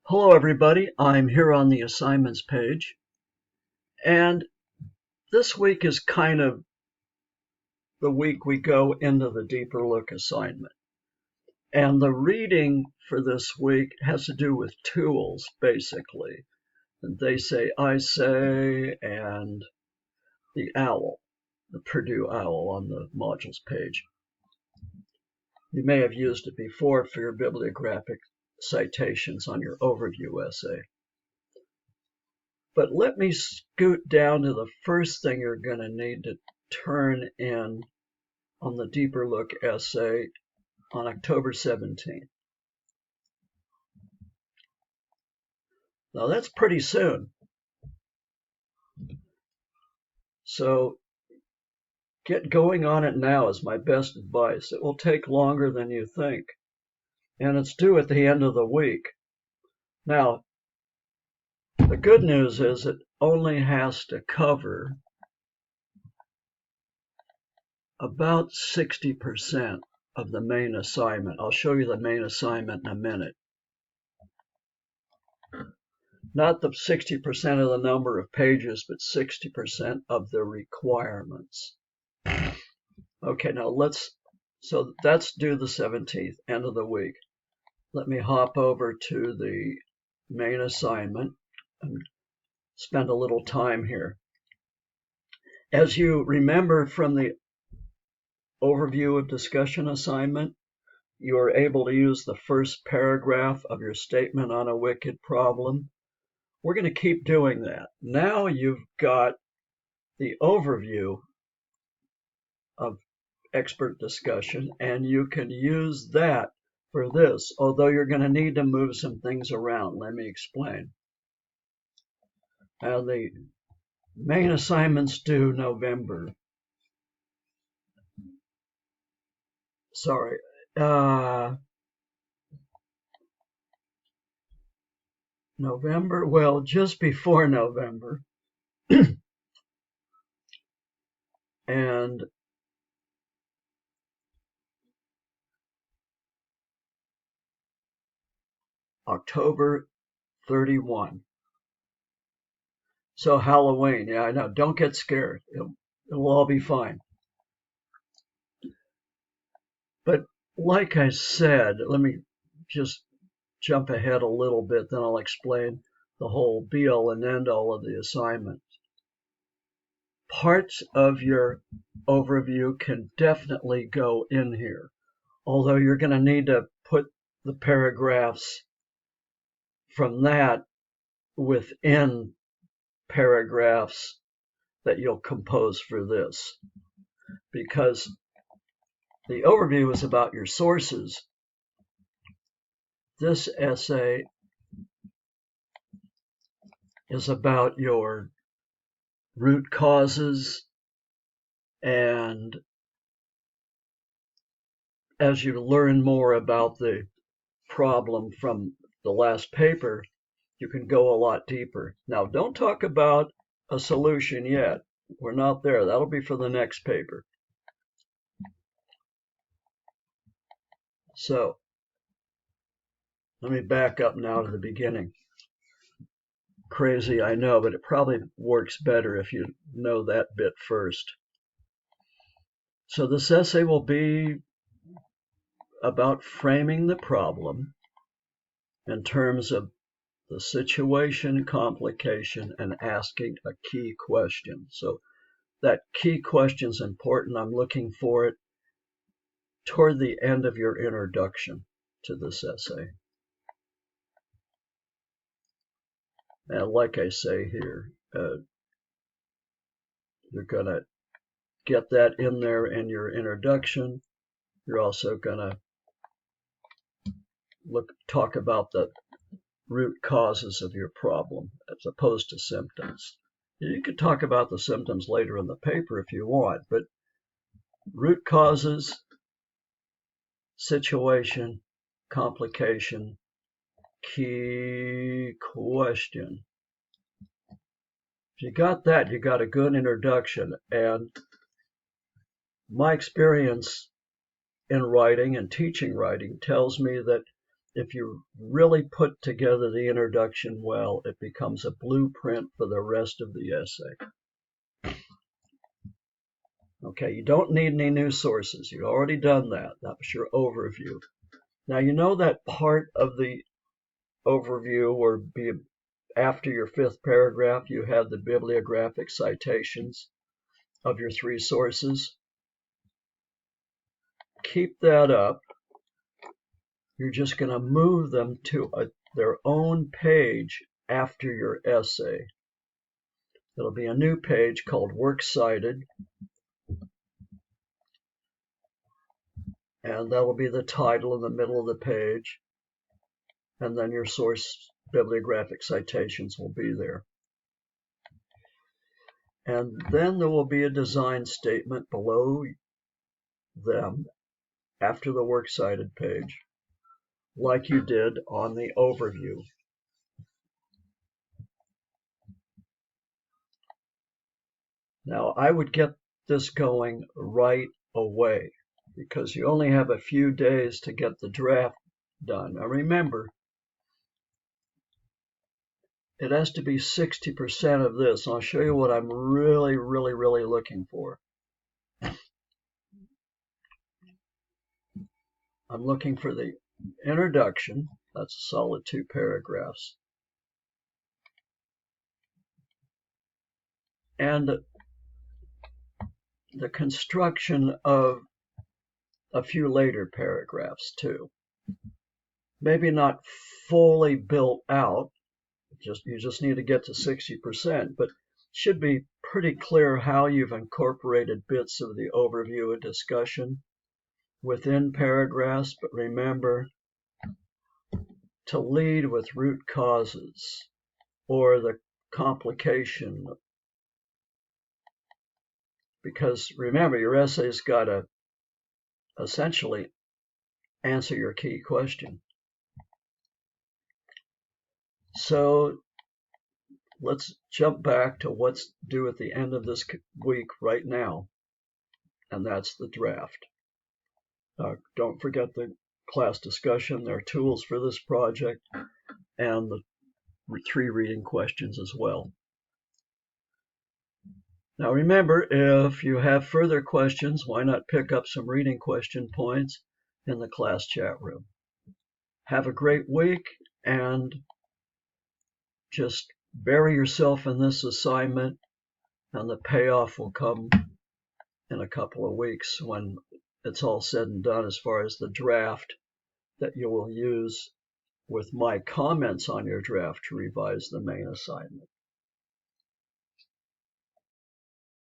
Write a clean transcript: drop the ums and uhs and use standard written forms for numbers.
Hello everybody, I'm here on the assignments page, and this week is kind of the week we go into the deeper look assignment. And the reading for this week has to do with tools, basically. And they say, I say, and the OWL, the Purdue OWL on the modules page. You may have used it before for your bibliographic citations on your overview essay. But let me scoot down to the first thing you're going to need to turn in on the deeper look essay on October 17th. Now that's pretty soon. So get going on it now is my best advice. It will take longer than you think. And it's due at the end of the week. Now, the good news is it only has to cover about 60% of the main assignment. I'll show you the main assignment in a minute. Not the 60% of the number of pages, but 60% of the requirements. Okay, now so that's due the 17th, end of the week. Let me hop over to the main assignment and spend a little time here. As you remember from the overview of discussion assignment, you are able to use the first paragraph of your statement on a wicked problem. We're going to keep doing that. Now you've got the overview of expert discussion, and you can use that for this, although you're going to need to move some things around. Let me explain. Now, the main assignments due November. Sorry. November, well, just before November. And October 31. So Halloween, yeah, I know. Don't get scared. It'll all be fine. But like I said, let me just jump ahead a little bit, then I'll explain the whole be-all and end-all of the assignment. Parts of your overview can definitely go in here, although you're going to need to put the paragraphs from that within paragraphs that you'll compose for this, because the overview is about your sources. This essay is about your root causes, and as you learn more about the problem from the last paper, you can go a lot deeper. Now, don't talk about a solution yet. We're not there. That'll be for the next paper. So let me back up now to the beginning. Crazy, I know, but it probably works better if you know that bit first. So this essay will be about framing the problem in terms of the situation, complication, and asking a key question. So that key question is important. I'm looking for it toward the end of your introduction to this essay. And like I say here, you're going to get that in there in your introduction. You're also going to talk about the root causes of your problem as opposed to symptoms. You could talk about the symptoms later in the paper if you want, but root causes, situation, complication, key question. If you got that, you got a good introduction. And my experience in writing and teaching writing tells me that if you really put together the introduction well, it becomes a blueprint for the rest of the essay. Okay, you don't need any new sources. You've already done that. That was your overview. Now you know that part of the overview or after your fifth paragraph, you have the bibliographic citations of your three sources. Keep that up. You're just going to move them to their own page after your essay. It'll be a new page called Works Cited, and that will be the title in the middle of the page, and then your source bibliographic citations will be there. And then there will be a design statement below them after the Works Cited page, like you did on the overview. Now, I would get this going right away because you only have a few days to get the draft done. Now, remember, it has to be 60% of this. And I'll show you what I'm really looking for. I'm looking for the introduction. That's a solid 2 paragraphs. And the construction of a few later paragraphs too. Maybe not fully built out, you just need to get to 60%, but it should be pretty clear how you've incorporated bits of the overview and discussion within paragraphs. But remember to lead with root causes or the complication, because remember, your essay's got to essentially answer your key question. So let's jump back to what's due at the end of this week right now, and that's the draft. Don't forget the class discussion. There are tools for this project and the 3 reading questions as well. Now remember, if you have further questions, why not pick up some reading question points in the class chat room. Have a great week, and just bury yourself in this assignment, and the payoff will come in a couple of weeks when it's all said and done as far as the draft that you will use with my comments on your draft to revise the main assignment.